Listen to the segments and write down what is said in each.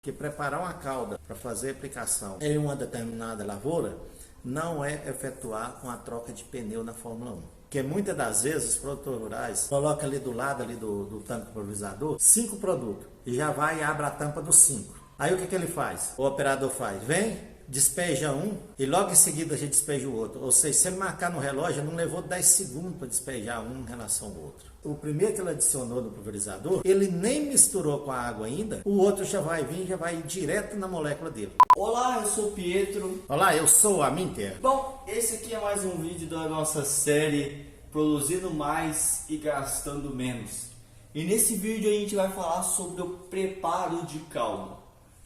Que preparar uma cauda para fazer aplicação em uma determinada lavoura não é efetuar uma troca de pneu na Fórmula 1. Porque muitas das vezes os produtores rurais colocam ali do lado ali do tanque pulverizador 5 produtos e já vai e abre a tampa dos 5. Aí o que ele faz? O operador faz, vem, despeja um e logo em seguida a gente despeja o outro. Ou seja, se ele marcar no relógio, não levou 10 segundos para despejar um em relação ao outro. O primeiro que ele adicionou no pulverizador, ele nem misturou com a água ainda, o outro já vai vir, já vai direto na molécula dele. Olá, eu sou o Pietro. Olá, eu sou a Minter. Bom, esse aqui é mais um vídeo da nossa série Produzindo Mais e Gastando Menos. E nesse vídeo a gente vai falar sobre o preparo de caldo.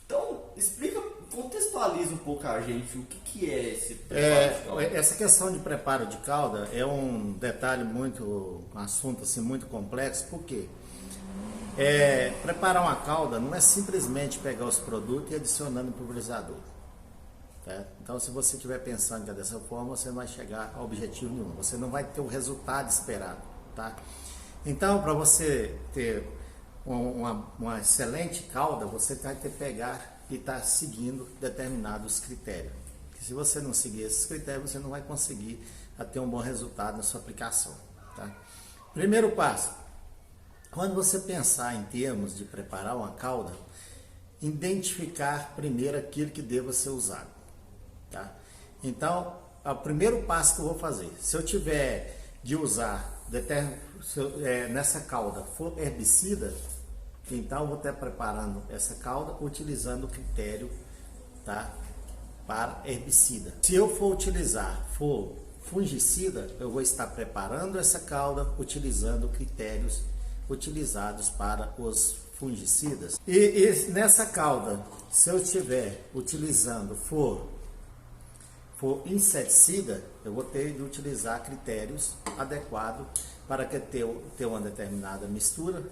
Então, contextualiza um pouco a gente o que é esse preparo de caldo. Essa questão de preparo de calda é um detalhe um assunto assim, muito complexo, porque preparar uma calda não é simplesmente pegar os produtos e adicionar no pulverizador. Tá? Então, se você estiver pensando que é dessa forma, você não vai chegar a objetivo nenhum, você não vai ter o resultado esperado. Tá? Então, para você ter uma excelente calda, você vai ter que pegar e estar seguindo determinados critérios. Porque se você não seguir esses critérios, você não vai conseguir ter um bom resultado na sua aplicação. Tá? Primeiro passo, quando você pensar em termos de preparar uma calda, identificar primeiro aquilo que deva ser usado. Tá? Então, o primeiro passo que eu vou fazer, se eu tiver de usar nessa calda for herbicida, então eu vou estar preparando essa calda utilizando o critério, tá, para herbicida. Se eu for utilizar fungicida, eu vou estar preparando essa calda utilizando critérios utilizados para os fungicidas. E nessa calda, se eu estiver utilizando for inseticida, eu vou ter de utilizar critérios adequados para que ter uma determinada mistura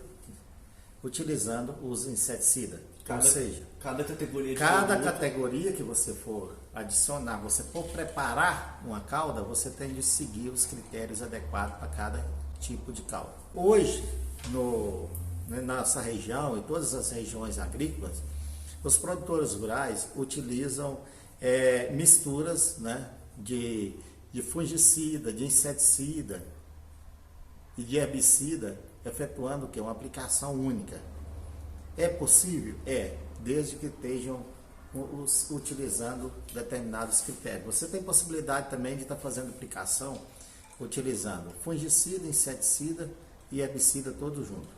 utilizando os inseticidas. Ou seja, cada categoria que você for adicionar, você for preparar uma calda, você tem de seguir os critérios adequados para cada tipo de calda. Hoje, na nossa região e todas as regiões agrícolas, os produtores rurais utilizam misturas, né, de fungicida, de inseticida e de herbicida, efetuando uma aplicação única. É possível? Desde que estejam utilizando determinados critérios. Você tem possibilidade também de estar fazendo aplicação utilizando fungicida, inseticida e herbicida todos juntos.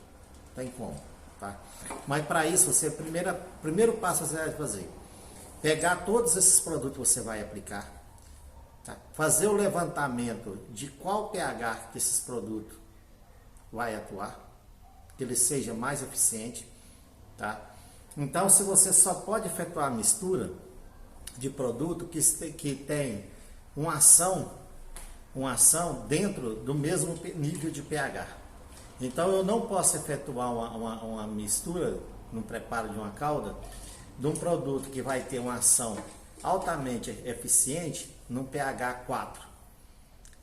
Tem como, tá? Mas para isso, primeiro passo você vai fazer, pegar todos esses produtos que você vai aplicar, tá? Fazer o levantamento de qual pH que esses produtos vai atuar, que ele seja mais eficiente, tá? Então, se você só pode efetuar a mistura de produto que tem uma ação dentro do mesmo nível de pH. Então, eu não posso efetuar uma mistura no preparo de uma calda de um produto que vai ter uma ação altamente eficiente no pH 4,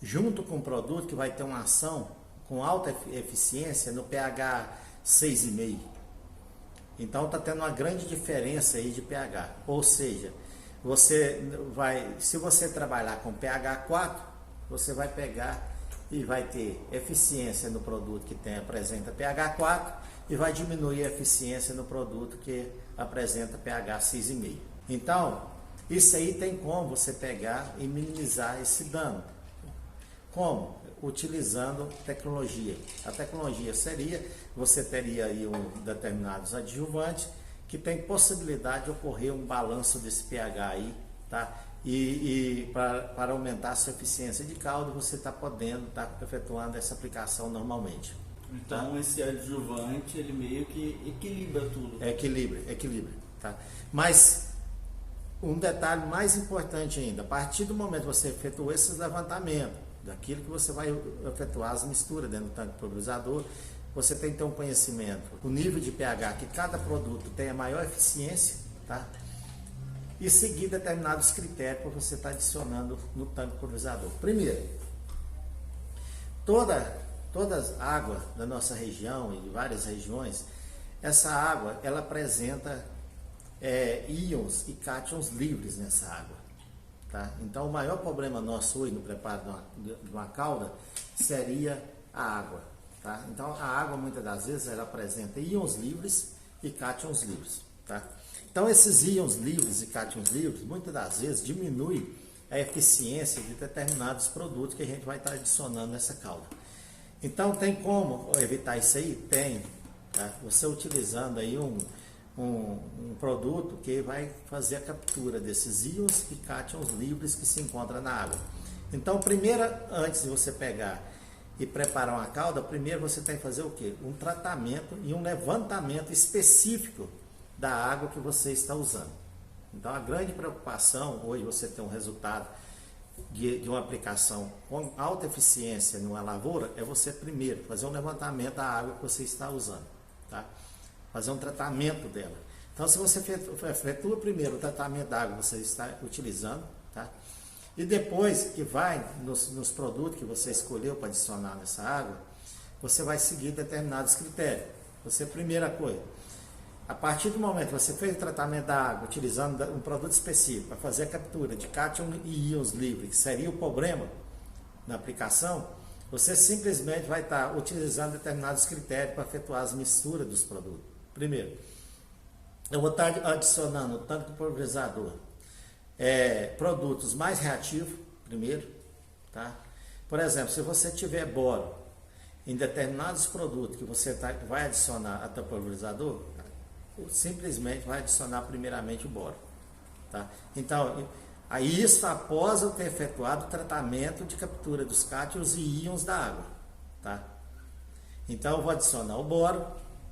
junto com um produto que vai ter uma ação com alta eficiência no pH 6,5. Então está tendo uma grande diferença aí de pH. Ou seja, se você trabalhar com pH 4, você vai pegar e vai ter eficiência no produto que apresenta pH 4 e vai diminuir a eficiência no produto que apresenta pH 6,5. Então, isso aí tem como você pegar e minimizar esse dano. Como? Utilizando tecnologia. A tecnologia seria, você teria aí determinados adjuvantes que tem possibilidade de ocorrer um balanço desse pH aí, tá? E para aumentar a sua eficiência de caldo, você está podendo estar efetuando essa aplicação normalmente. Então, esse adjuvante, ele meio que equilibra tudo. Equilibra, tá? Mas um detalhe mais importante ainda, a partir do momento que você efetuou esses levantamentos, daquilo que você vai efetuar as misturas dentro do tanque pulverizador, você tem que ter um conhecimento, o nível de pH que cada produto tem a maior eficiência, tá? E seguir determinados critérios para você estar adicionando no tanque pulverizador. Primeiro, toda a água da nossa região e de várias regiões, essa água ela apresenta íons e cátions livres nessa água. Tá? Então o maior problema nosso hoje no preparo de uma calda seria a água. Tá? Então a água muitas das vezes ela apresenta íons livres e cátions livres. Tá? Então esses íons livres e cátions livres muitas das vezes diminuem a eficiência de determinados produtos que a gente vai estar adicionando nessa calda. Então tem como evitar isso aí? Tem. Tá? Você utilizando aí um produto que vai fazer a captura desses íons e cátions livres que se encontram na água. Então, primeiro, antes de você pegar e preparar uma calda, primeiro você tem que fazer o quê? Um tratamento e um levantamento específico da água que você está usando. Então, a grande preocupação, hoje você tem um resultado de uma aplicação com alta eficiência numa lavoura, é você primeiro fazer um levantamento da água que você está usando. Tá? Fazer um tratamento dela. Então, se você efetua primeiro o tratamento da água que você está utilizando, tá? E depois que vai nos produtos que você escolheu para adicionar nessa água, você vai seguir determinados critérios. Você, primeira coisa, a partir do momento que você fez o tratamento da água utilizando um produto específico para fazer a captura de cátion e íons livres, que seria o problema na aplicação, você simplesmente vai estar utilizando determinados critérios para efetuar as misturas dos produtos. Primeiro, eu vou estar adicionando no tanque do pulverizador produtos mais reativos, primeiro, tá? Por exemplo, se você tiver boro em determinados produtos que você vai adicionar até o pulverizador, simplesmente vai adicionar primeiramente o boro, tá? Então, aí isso após eu ter efetuado o tratamento de captura dos cátions e íons da água, tá? Então eu vou adicionar o boro,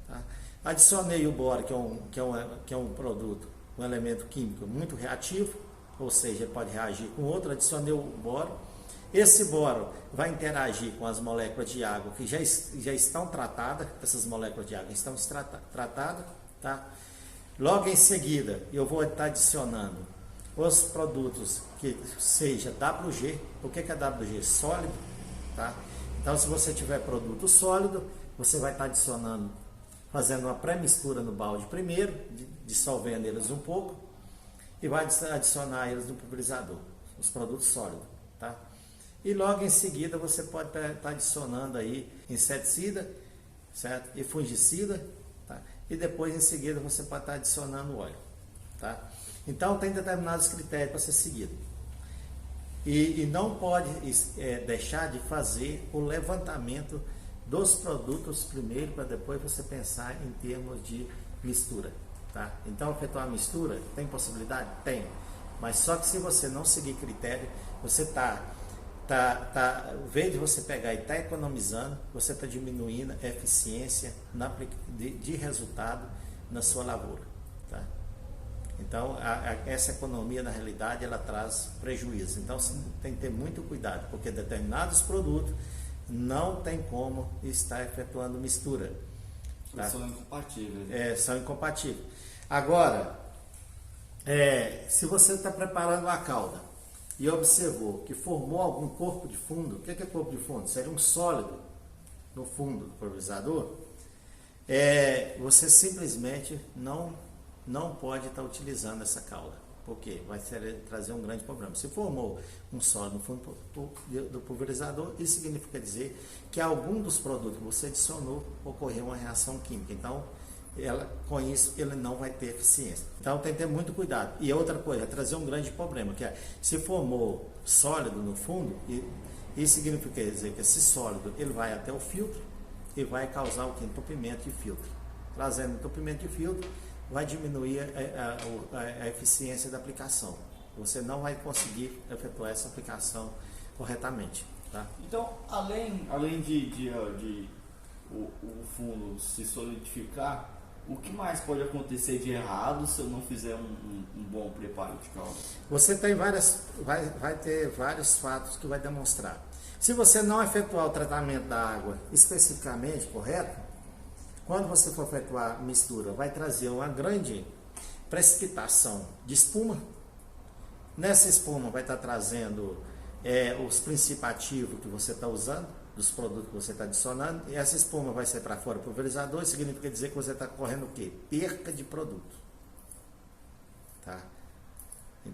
tá? Adicionei o boro, que é um produto, um elemento químico muito reativo, ou seja, ele pode reagir com outro. Adicionei o boro. Esse boro vai interagir com as moléculas de água que já estão tratadas, essas moléculas de água estão tratadas, tá? Logo em seguida, eu vou estar adicionando os produtos que seja WG. O que é WG? Sólido, tá? Então, se você tiver produto sólido, você vai estar adicionando, fazendo uma pré-mistura no balde primeiro, dissolvendo eles um pouco, e vai adicionar eles no pulverizador, os produtos sólidos, tá? E logo em seguida você pode estar adicionando aí inseticida, certo? E fungicida, tá? E depois em seguida você pode estar adicionando óleo, tá? Então tem determinados critérios para ser seguido. E não pode deixar de fazer o levantamento dos produtos primeiro, para depois você pensar em termos de mistura, tá? Então, efetuar a mistura, tem possibilidade? Tem. Mas só que se você não seguir critério, você em vez de você pegar e economizando, você está diminuindo a eficiência de resultado na sua lavoura, tá? Então, essa economia, na realidade, ela traz prejuízo. Então, você tem que ter muito cuidado, porque determinados produtos não tem como estar efetuando mistura. Tá? São incompatíveis. São incompatíveis. Agora, se você está preparando a calda e observou que formou algum corpo de fundo, o que é corpo de fundo? Seria um sólido no fundo do pulverizador. Você simplesmente não pode estar utilizando essa calda, porque vai trazer um grande problema. Se formou um sólido no fundo do pulverizador, isso significa dizer que algum dos produtos que você adicionou ocorreu uma reação química. Então, com isso, ele não vai ter eficiência. Então, tem que ter muito cuidado. E outra coisa, vai trazer um grande problema, que se formou sólido no fundo, isso significa dizer que esse sólido ele vai até o filtro e vai causar o entupimento de filtro. Trazendo entupimento de filtro, vai diminuir a eficiência da aplicação. Você não vai conseguir efetuar essa aplicação corretamente, tá? Então, além de o fundo se solidificar, o que mais pode acontecer de errado se eu não fizer um bom preparo de calda? Você tem vai ter vários fatos que vai demonstrar. Se você não efetuar o tratamento da água especificamente correto, quando você for efetuar a mistura, vai trazer uma grande precipitação de espuma. Nessa espuma vai estar trazendo os princípios ativos que você está usando, dos produtos que você está adicionando, e essa espuma vai ser para fora do pulverizador, significa dizer que você está correndo o quê? Perca de produto.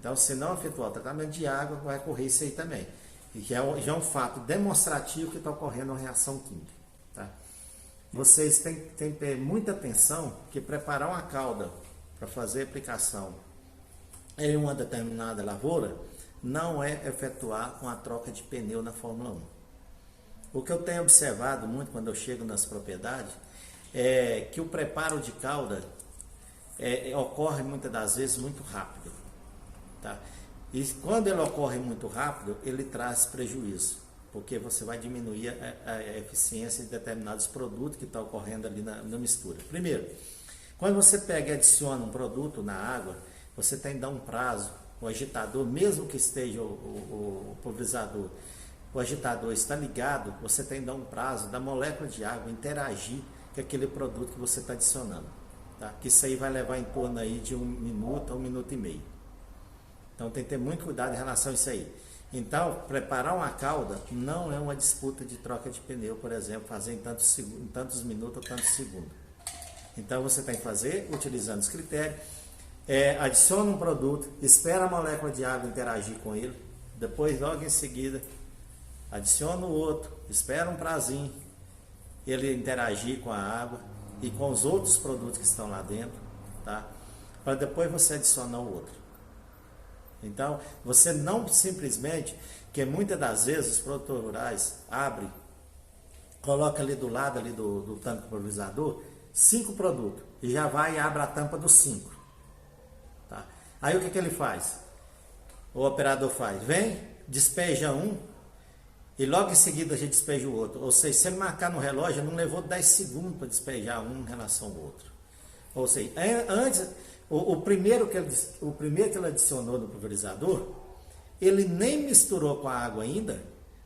Então, se não efetuar o tratamento de água, vai ocorrer isso aí também. E que já é um fato demonstrativo que está ocorrendo uma reação química. Tá? Vocês têm que ter muita atenção que preparar uma cauda para fazer aplicação em uma determinada lavoura não é efetuar uma troca de pneu na Fórmula 1. O que eu tenho observado muito quando eu chego nas propriedades é que o preparo de cauda ocorre muitas das vezes muito rápido. Tá? E quando ele ocorre muito rápido, ele traz prejuízo, porque você vai diminuir a eficiência de determinados produtos que estão ocorrendo ali na mistura. Primeiro, quando você pega e adiciona um produto na água, você tem que dar um prazo. O agitador, mesmo que esteja o pulverizador, o agitador está ligado, você tem que dar um prazo da molécula de água interagir com aquele produto que você está adicionando. Tá? Que isso aí vai levar em torno aí de 1 minuto a 1 minuto e meio. Então tem que ter muito cuidado em relação a isso aí. Então, preparar uma cauda não é uma disputa de troca de pneu, por exemplo, fazer em tantos minutos ou tantos segundos. Então você tem que fazer utilizando os critérios. Adiciona um produto, espera a molécula de água interagir com ele, depois logo em seguida adiciona o outro, espera um prazinho, ele interagir com a água e com os outros produtos que estão lá dentro, tá? Para depois você adicionar o outro. Então, você não simplesmente, que muitas das vezes os produtores rurais abrem, coloca ali do lado ali do tanque pulverizador 5 produtos e já vai e abre a tampa dos 5. Tá? Aí o que ele faz? O operador faz, vem, despeja um e logo em seguida a gente despeja o outro. Ou seja, se ele marcar no relógio, não levou 10 segundos para despejar um em relação ao outro. Ou seja, antes, o primeiro que ele adicionou no pulverizador, ele nem misturou com a água ainda,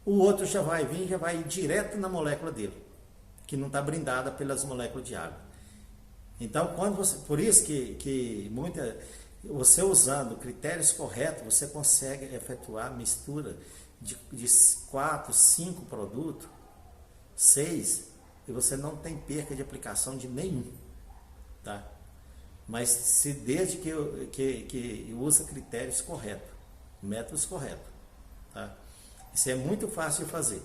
o outro já vai vir, já vai ir direto na molécula dele, que não está brindada pelas moléculas de água. Então, por isso que você usando critérios corretos, você consegue efetuar a mistura de 4, 5 produtos, 6, e você não tem perca de aplicação de nenhum. Tá? Mas desde que usa critérios corretos, métodos corretos. Tá? Isso é muito fácil de fazer.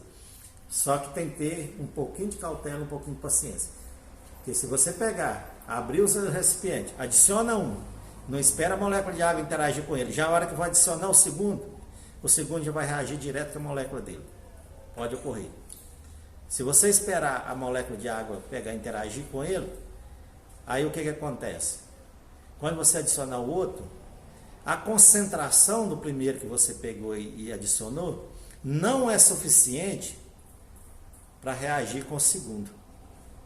Só que tem que ter um pouquinho de cautela, um pouquinho de paciência. Porque se você pegar, abrir o seu recipiente, adiciona um, não espera a molécula de água interagir com ele, já a hora que vai adicionar o segundo já vai reagir direto com a molécula dele. Pode ocorrer. Se você esperar a molécula de água pegar e interagir com ele, aí o que acontece? Quando você adicionar o outro, a concentração do primeiro que você pegou e adicionou não é suficiente para reagir com o segundo.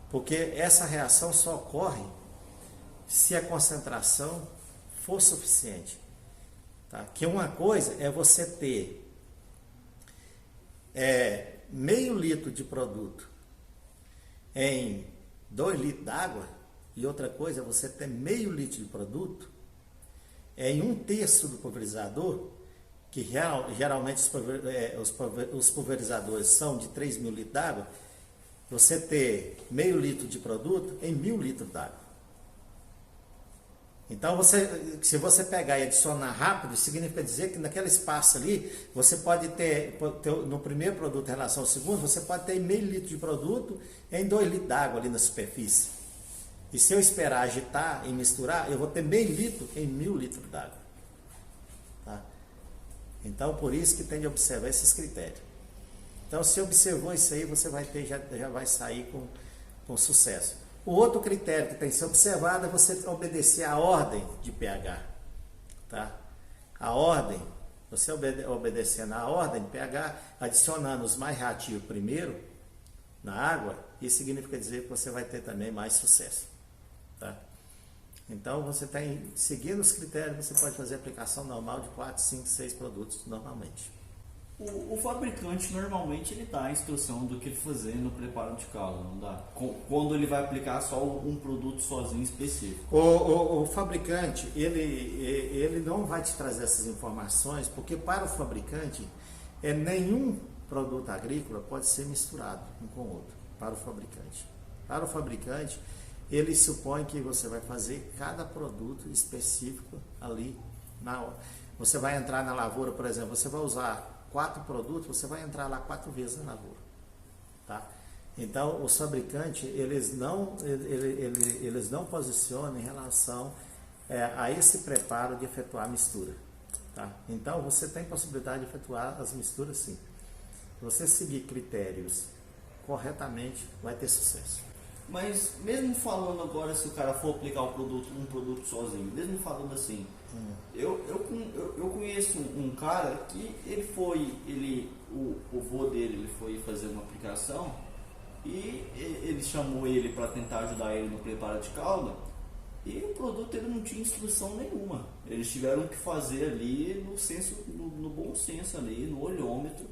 Porque essa reação só ocorre se a concentração for suficiente. Tá? Que uma coisa é você ter meio litro de produto em 2 litros d'água, e outra coisa é você ter meio litro de produto em 1/3 do pulverizador, que geralmente os pulverizadores são de 3.000 litros d'água, você ter meio litro de produto em 1.000 litros d'água. Então, se você pegar e adicionar rápido, significa dizer que naquele espaço ali, você pode ter no primeiro produto em relação ao segundo, você pode ter meio litro de produto em 2 litros d'água ali na superfície. E se eu esperar agitar e misturar, eu vou ter meio litro em 1.000 litros d'água. Tá? Então, por isso que tem de observar esses critérios. Então, se observou isso aí, você vai ter, já vai sair com sucesso. O outro critério que tem que ser observado é você obedecer à ordem de pH. Tá? A ordem, você obedecendo à ordem de pH, adicionando os mais reativos primeiro na água, isso significa dizer que você vai ter também mais sucesso. Tá? Então, você tem, seguindo os critérios, você pode fazer a aplicação normal de 4, 5, 6 produtos normalmente. O fabricante normalmente ele dá a instrução do que fazer no preparo de calda, não dá? Quando ele vai aplicar só um produto sozinho específico. O fabricante, ele não vai te trazer essas informações, porque para o fabricante, nenhum produto agrícola pode ser misturado um com o outro, para o fabricante. Para o fabricante, ele supõe que você vai fazer cada produto específico ali na hora. Você vai entrar na lavoura, por exemplo, você vai usar 4 produtos, você vai entrar lá 4 vezes na lavoura. Tá? Então, os fabricantes, eles não posicionam em relação a esse preparo de efetuar a mistura. Tá? Então, você tem possibilidade de efetuar as misturas sim. Se você seguir critérios corretamente, vai ter sucesso. Mas mesmo falando agora, se o cara for aplicar um produto sozinho, mesmo falando assim, eu conheço um cara que o vô dele, ele foi fazer uma aplicação e ele chamou ele para tentar ajudar ele no preparo de calda e o produto ele não tinha instrução nenhuma. Eles tiveram que fazer ali no bom senso ali, no olhômetro,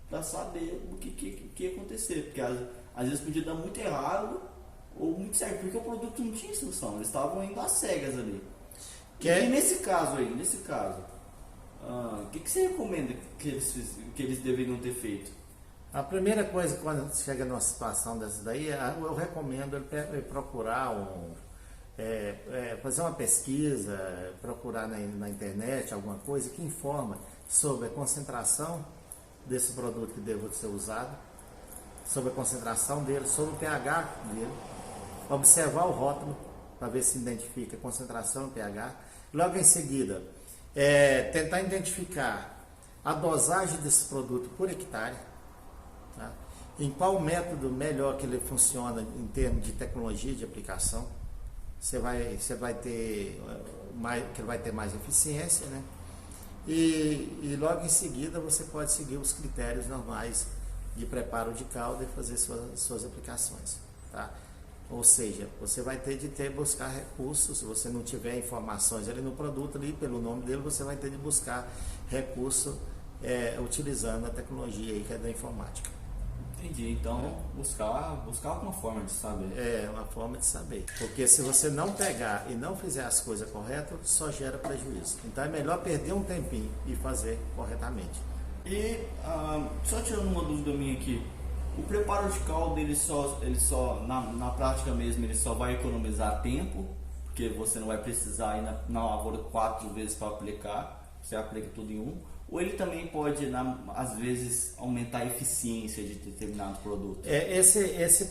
para saber o que ia acontecer, porque às vezes podia dar muito errado ou muito certo, porque o produto não tinha instrução, eles estavam indo às cegas ali. E nesse caso, o que você recomenda que eles deveriam ter feito? A primeira coisa, quando chega numa situação dessa daí, eu recomendo ele procurar fazer uma pesquisa, procurar na internet alguma coisa que informa sobre a concentração desse produto que deve ser usado, sobre a concentração dele, sobre o pH dele, observar o rótulo para ver se identifica a concentração e pH. Logo em seguida, tentar identificar a dosagem desse produto por hectare, tá? Em qual método melhor que ele funciona em termos de tecnologia de aplicação. Você vai ter que ele vai ter mais eficiência, né? E logo em seguida você pode seguir os critérios normais de preparo de calda e fazer suas aplicações, tá? Ou seja, você vai ter de buscar recursos. Se você não tiver informações ali no produto, ali pelo nome dele, você vai ter de buscar recurso utilizando a tecnologia aí que é da informática. Entendi, então buscar alguma forma de saber. Uma forma de saber. Porque se você não pegar e não fizer as coisas corretas, só gera prejuízo. Então é melhor perder um tempinho e fazer corretamente. E só tirando uma dúvida minha aqui, o preparo de calda, ele só na prática mesmo, ele só vai economizar tempo, porque você não vai precisar ir na lavoura 4 vezes para aplicar, você aplica tudo em um, ou ele também pode, às vezes, aumentar a eficiência de determinado produto? Esse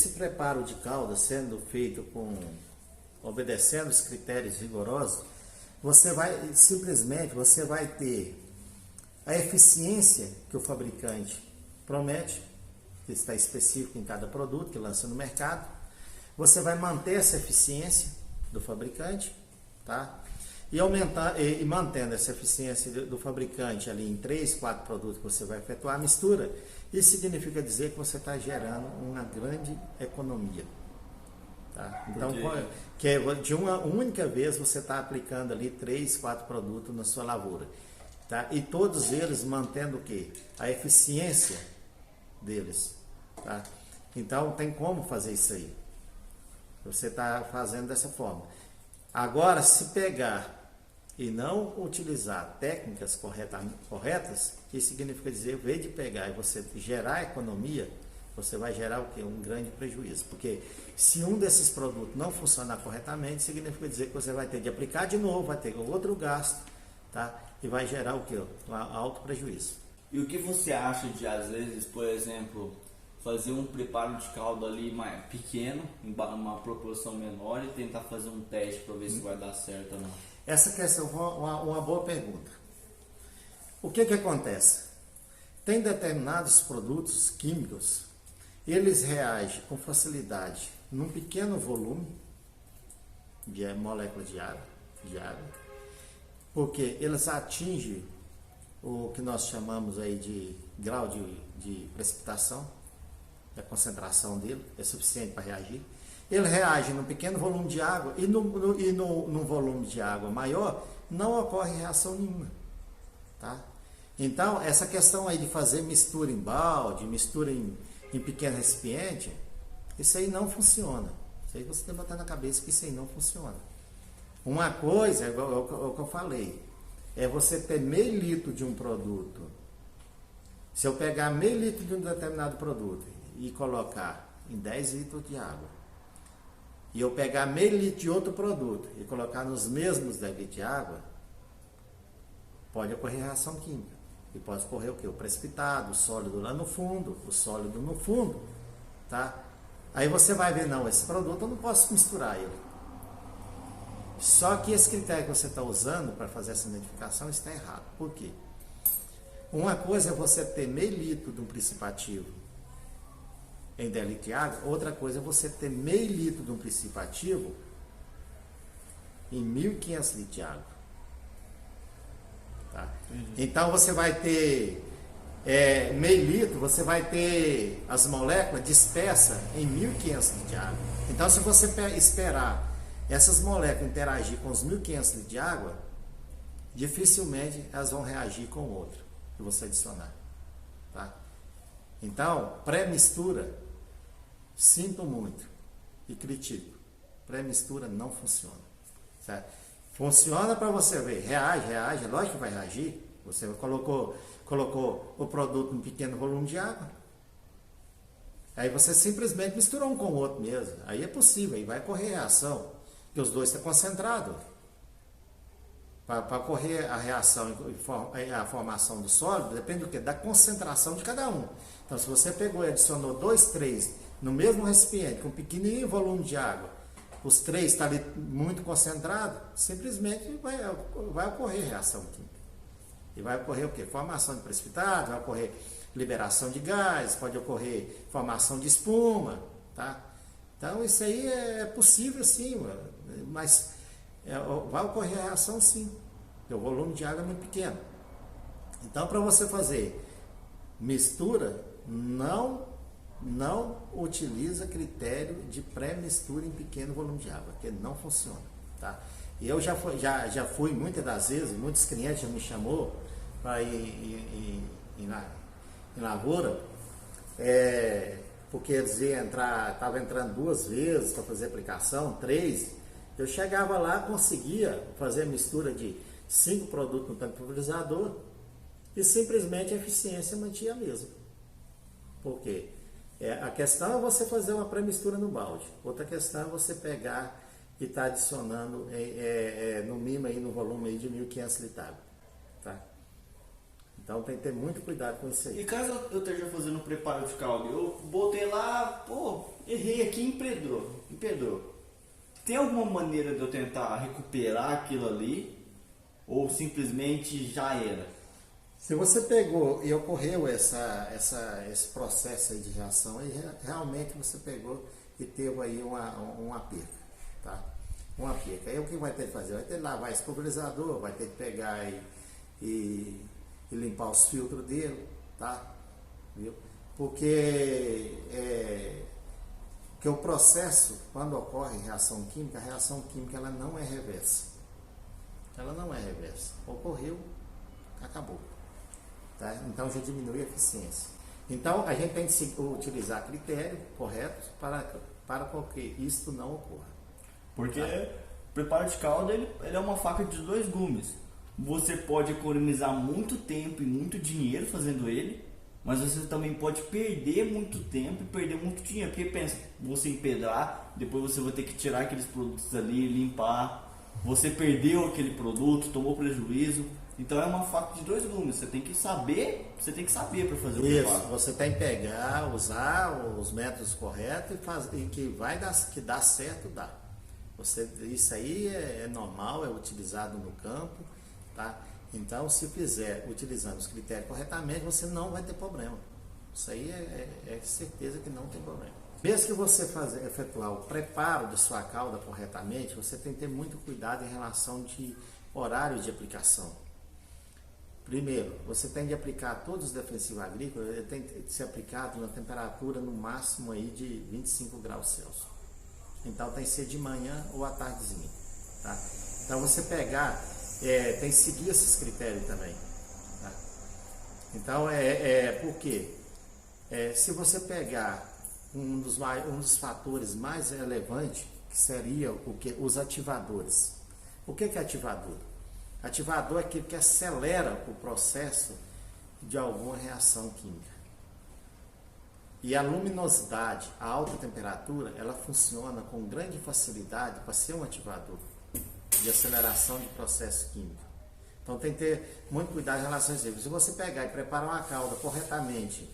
preparo de calda sendo feito obedecendo os critérios rigorosos, você vai ter a eficiência que o fabricante promete, que está específico em cada produto que lança no mercado. Você vai manter essa eficiência do fabricante, tá? E mantendo essa eficiência do fabricante ali em 3, 4 produtos que você vai efetuar a mistura, isso significa dizer que você está gerando uma grande economia. Tá? Então, de uma única vez você está aplicando ali 3, 4 produtos na sua lavoura. Tá? E todos eles mantendo o quê? A eficiência deles. Tá? Então, tem como fazer isso aí. Você está fazendo dessa forma. Agora, se pegar e não utilizar técnicas corretas, isso significa dizer, em vez de pegar e você gerar economia, você vai gerar o quê? Um grande prejuízo. Porque se um desses produtos não funcionar corretamente, significa dizer que você vai ter de aplicar de novo, vai ter outro gasto, tá? E vai gerar o quê? Um alto prejuízo. E o que você acha de, às vezes, por exemplo, fazer um preparo de calda ali mais pequeno, em uma proporção menor, e tentar fazer um teste para ver se vai dar certo ou não? Essa questão é uma boa pergunta. O que acontece? Tem determinados produtos químicos, eles reagem com facilidade num pequeno volume de moléculas de água, porque eles atingem o que nós chamamos aí de grau de precipitação, a concentração dele é suficiente para reagir. Ele reage num pequeno volume de água e num volume de água maior não ocorre reação nenhuma. Tá? Então, essa questão aí de fazer mistura em balde, mistura em pequeno recipiente, isso aí não funciona. Isso aí você tem que botar na cabeça que isso aí não funciona. Uma coisa, é o que eu falei, é você ter meio litro de um produto. Se eu pegar meio litro de um determinado produto e colocar em 10 litros de água, e eu pegar meio litro de outro produto e colocar nos mesmos 10 litros de água, pode ocorrer reação química. E pode ocorrer o que? O precipitado, o sólido lá no fundo, o sólido no fundo, tá? Aí você vai ver, não, esse produto eu não posso misturar ele. Só que esse critério que você está usando para fazer essa identificação está errado. Por quê? Uma coisa é você ter meio litro de um princípio ativo em 10 litros de água, outra coisa é você ter meio litro de um princípio ativo em 1.500 litros de água. Tá? Então você vai ter meio litro, você vai ter as moléculas dispersas em 1.500 litros de água. Então se você esperar essas moléculas interagir com os 1.500 litros de água, dificilmente elas vão reagir com o outro que você adicionar. Tá? Então, pré-mistura, sinto muito e critico. Pré-mistura não funciona. Certo? Funciona para você ver, reage, lógico que vai reagir. Você colocou o produto em pequeno volume de água. Aí você simplesmente misturou um com o outro mesmo. Aí é possível, aí vai ocorrer reação. Porque os dois estão concentrados. Para ocorrer a reação e a formação do sólido, depende do quê? Da concentração de cada um. Então, se você pegou e adicionou 2, 3 no mesmo recipiente, com um pequenininho volume de água, os 3 estão ali muito concentrados, simplesmente vai ocorrer reação química. E vai ocorrer o quê? Formação de precipitado, vai ocorrer liberação de gás, pode ocorrer formação de espuma, tá? Então, isso aí é possível sim, mas vai ocorrer a reação sim, porque o volume de água é muito pequeno. Então, para você fazer mistura, não utiliza critério de pré-mistura em pequeno volume de água, porque não funciona. Tá? E eu já fui muitas das vezes, muitos clientes já me chamou para ir em lavoura, porque eles estavam entrando 2 vezes para fazer aplicação, 3. Eu chegava lá, conseguia fazer a mistura de 5 produtos no tanque pulverizador e simplesmente a eficiência mantinha a mesma. Por quê? A questão é você fazer uma pré-mistura no balde. Outra questão é você pegar e estar adicionando no mínimo aí, no volume aí de 1.500 litros. Tá? Então tem que ter muito cuidado com isso aí. E caso eu esteja fazendo um preparo de caldo, eu botei lá, errei aqui e empedrou. Tem alguma maneira de eu tentar recuperar aquilo ali? Ou simplesmente já era? Se você pegou e ocorreu esse processo aí de reação, aí realmente você pegou e teve aí uma perca, tá? Uma perca. Aí o que vai ter que fazer? Vai ter que lavar esse pulverizador, vai ter que pegar e limpar os filtros dele, tá? Viu? Porque o processo, quando ocorre reação química, a reação química ela não é reversa. Ela não é reversa. Ocorreu, acabou. Tá? Então já diminui a eficiência. Então a gente tem que utilizar critérios corretos para que isso não ocorra. Porque o preparo de caldo ele é uma faca de 2 gumes. Você pode economizar muito tempo e muito dinheiro fazendo ele, mas você também pode perder muito tempo e perder muito dinheiro. Porque pensa, você empedrar, depois você vai ter que tirar aqueles produtos ali, limpar. Você perdeu aquele produto, tomou prejuízo. Então é uma faca de 2 gumes. Você tem que saber para fazer o preparo. Isso, você tem que pegar, usar os métodos corretos e que dá certo, dá. Isso aí é normal, é utilizado no campo, tá? Então, se fizer utilizando os critérios corretamente, você não vai ter problema. Isso aí é certeza que não tem problema. Mesmo que você efetuar o preparo de sua calda corretamente, você tem que ter muito cuidado em relação de horário de aplicação. Primeiro, você tem de aplicar todos os defensivos agrícolas, ele tem que ser aplicado na temperatura no máximo aí de 25 graus Celsius. Então tem que ser de manhã ou à tardezinha. Tá? Então você pegar, tem que seguir esses critérios também. Tá? Então por quê? Se você pegar um dos fatores mais relevantes, que seria os ativadores. O que é ativador? Ativador é aquilo que acelera o processo de alguma reação química. E a luminosidade, a alta temperatura, ela funciona com grande facilidade para ser um ativador de aceleração de processo químico. Então tem que ter muito cuidado em relação a isso. Se você pegar e preparar uma calda corretamente,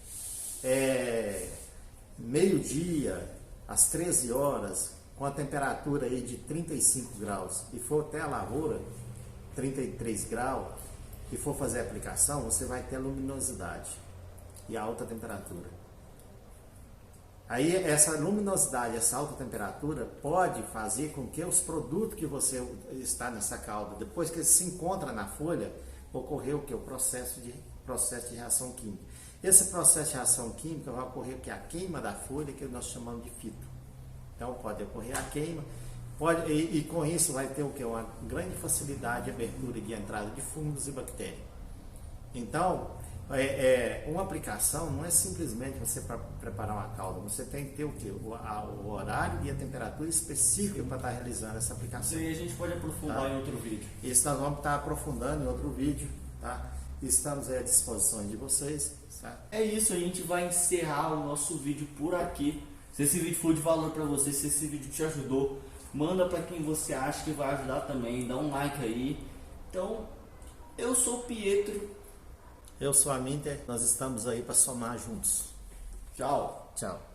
meio-dia, às 13 horas, com a temperatura aí de 35 graus, e for até a lavoura, 33 graus, e for fazer a aplicação, você vai ter luminosidade e alta temperatura. Aí essa luminosidade, essa alta temperatura pode fazer com que os produtos que você está nessa calda, depois que ele se encontra na folha, ocorrer o que? O processo de reação química. Esse processo de reação química vai ocorrer que a queima da folha, que nós chamamos de fito. Então pode ocorrer a queima, e com isso vai ter o que? Uma grande facilidade de abertura e de entrada de fungos e bactérias. Então, uma aplicação não é simplesmente você preparar uma calda, você tem que ter o que? O horário e a temperatura específica para estar realizando essa aplicação. Isso aí a gente pode aprofundar em outro vídeo. Isso nós vamos estar aprofundando em outro vídeo, tá? Estamos aí à disposição de vocês. Tá? É isso, a gente vai encerrar o nosso vídeo por aqui. Se esse vídeo for de valor para você, se esse vídeo te ajudou, manda para quem você acha que vai ajudar também, dá um like aí. Então, eu sou o Pietro. Eu sou a Minter, nós estamos aí para somar juntos. Tchau. Tchau.